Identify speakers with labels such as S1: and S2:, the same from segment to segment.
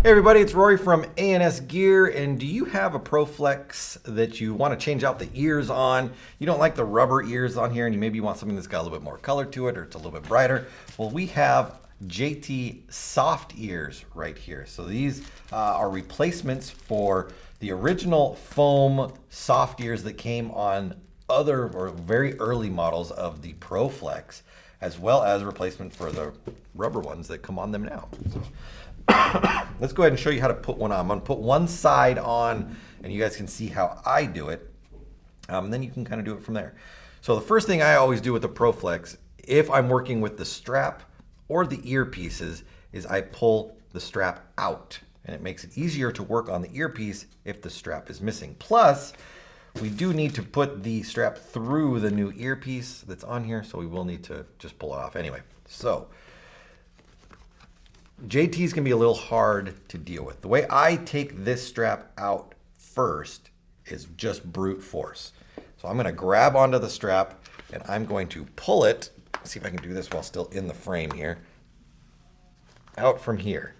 S1: Hey everybody, it's Rory from A&S Gear, and do you have a ProFlex that you want to change out the ears on? You don't like the rubber ears on here, and you maybe want something that's got a little bit more color to it, or it's a little bit brighter. Well, we have JT soft ears right here. So these are replacements for the original foam soft ears that came on other or very early models of the ProFlex, as well as a replacement for the rubber ones that come on them now. So let's go ahead and show you how to put one on. I'm going to put one side on, and you guys can see how I do it. Then you can kind of do it from there. So the first thing I always do with the ProFlex, if I'm working with the strap or the earpieces, is I pull the strap out. And it makes it easier to work on the earpiece if the strap is missing. Plus, we do need to put the strap through the new earpiece that's on here, so we will need to just pull it off anyway. So JT's can be a little hard to deal with. The way I take this strap out first is just brute force. So I'm going to grab onto the strap and I'm going to pull it. Let's see if I can do this while still in the frame here. Out from here.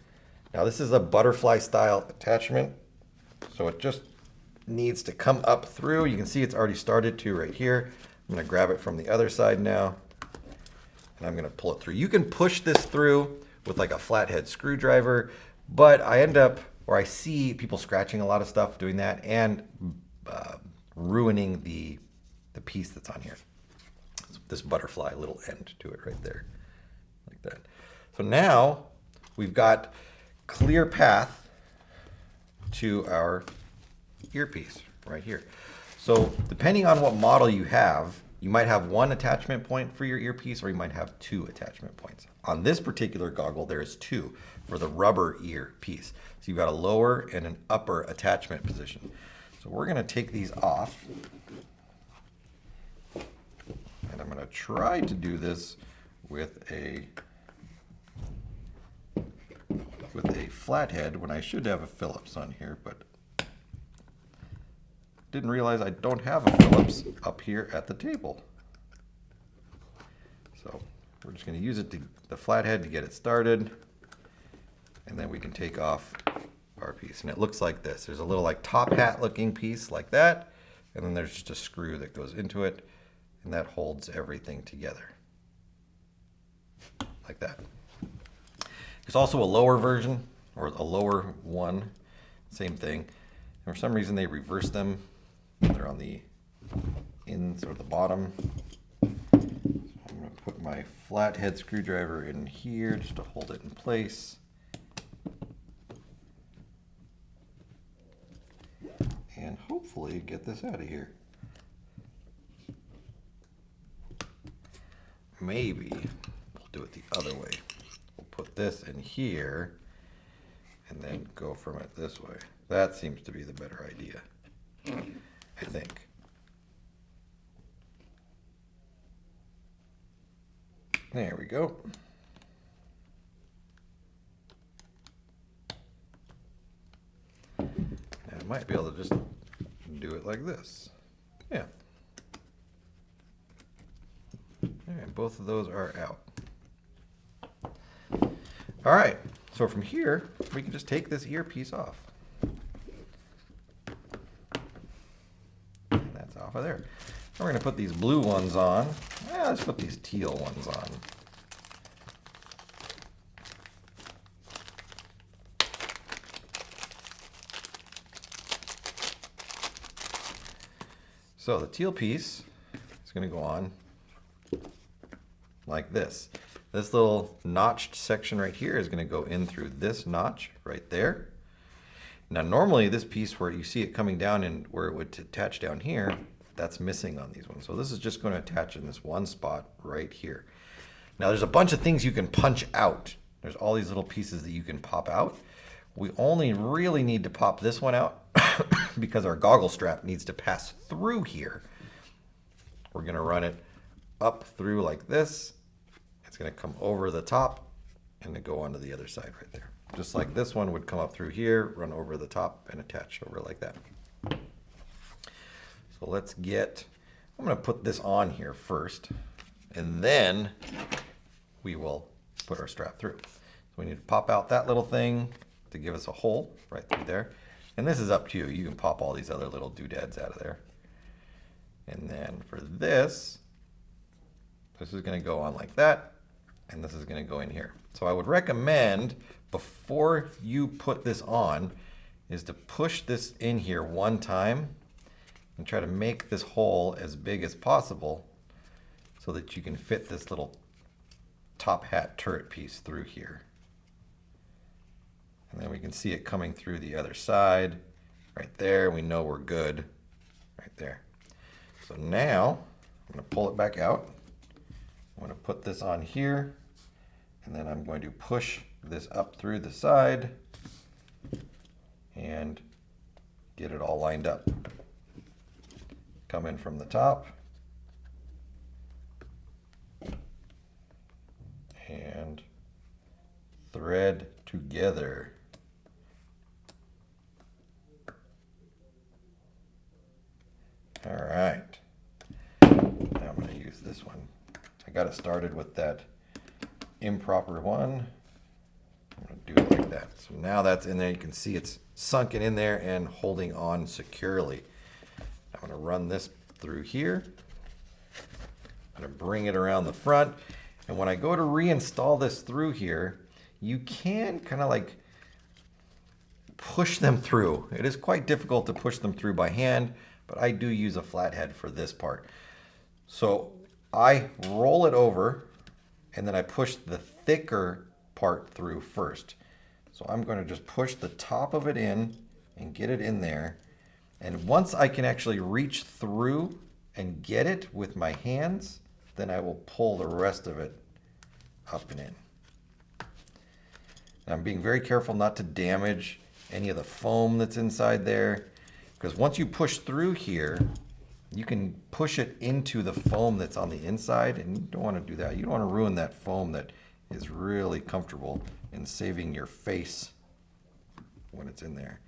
S1: Now this is a butterfly style attachment, so it just needs to come up through. You can see it's already started to right here. I'm going to grab it from the other side now, and I'm going to pull it through. You can push this through with like a flathead screwdriver, but I end up, or I see people scratching a lot of stuff doing that and ruining the piece that's on here. This butterfly little end to it right there, like that. So now we've got clear path to our earpiece right here. So depending on what model you have, you might have one attachment point for your earpiece, or you might have two attachment points. On this particular goggle, there is two for the rubber earpiece. So you've got a lower and an upper attachment position. So we're going to take these off, and I'm going to try to do this with a flathead when I should have a Phillips on here, but didn't realize I don't have a Phillips up here at the table. So we're just going to use the flathead to get it started, and then we can take off our piece. And it looks like this. There's a little like top hat looking piece like that, and then there's just a screw that goes into it, and that holds everything together like that. There's also a lower version, or a lower one, same thing. And for some reason they reverse them. They're on the ends or the bottom. So I'm going to put my flathead screwdriver in here just to hold it in place. And hopefully get this out of here. Maybe we'll do it the other way. We'll put this in here and then go from it this way. That seems to be the better idea, I think. There we go. I might be able to just do it like this. Yeah. And both of those are out. All right, so from here, we can just take this earpiece off. And that's off of there. We're going to put these blue ones on. Let's put these teal ones on. So the teal piece is going to go on like this. This little notched section right here is going to go in through this notch right there. Now normally this piece where you see it coming down and where it would attach down here, that's missing on these ones. So this is just going to attach in this one spot right here. Now there's a bunch of things you can punch out. There's all these little pieces that you can pop out. We only really need to pop this one out because our goggle strap needs to pass through here. We're going to run it up through like this. It's going to come over the top and then go onto the other side right there. Just like this one would come up through here, run over the top, and attach over like that. So let's get, I'm going to put this on here first, and then we will put our strap through. So we need to pop out that little thing, to give us a hole right through there. And this is up to you. You can pop all these other little doodads out of there. And then for this is going to go on like that, and this is going to go in here. So I would recommend, before you put this on, is to push this in here one time and try to make this hole as big as possible so that you can fit this little top hat turret piece through here. And then we can see it coming through the other side right there. We know we're good right there. So now I'm going to pull it back out. I'm going to put this on here, and then I'm going to push this up through the side and get it all lined up. Come in from the top and thread together. All right, now I'm going to use this one. I got it started with that improper one. I'm going to do it like that. So now that's in there. You can see it's sunken in there and holding on securely. I'm going to run this through here. I'm going to bring it around the front. And when I go to reinstall this through here, you can kind of like push them through. It is quite difficult to push them through by hand, but I do use a flathead for this part. So I roll it over and then I push the thicker part through first. So I'm going to just push the top of it in and get it in there. And once I can actually reach through and get it with my hands, then I will pull the rest of it up and in. And I'm being very careful not to damage any of the foam that's inside there, because once you push through here, you can push it into the foam that's on the inside, and you don't want to do that. You don't want to ruin that foam that is really comfortable in saving your face when it's in there.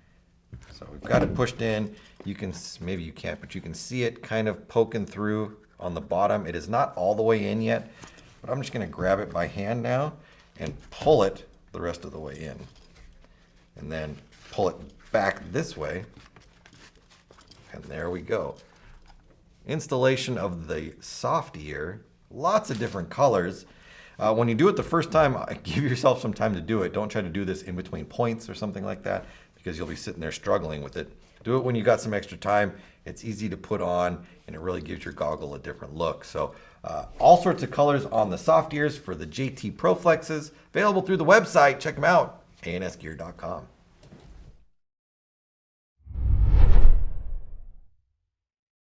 S1: So we've got it pushed in. You can, maybe you can't, but you can see it kind of poking through on the bottom. It is not all the way in yet, but I'm just going to grab it by hand now and pull it the rest of the way in. And then pull it back this way. And there we go. Installation of the soft ear. Lots of different colors. When you do it the first time, give yourself some time to do it. Don't try to do this in between points or something like that, because you'll be sitting there struggling with it. Do it when you got some extra time. It's easy to put on, and it really gives your goggle a different look. So all sorts of colors on the soft ears for the JT Pro Flexes, available through the website. Check them out, ansgear.com.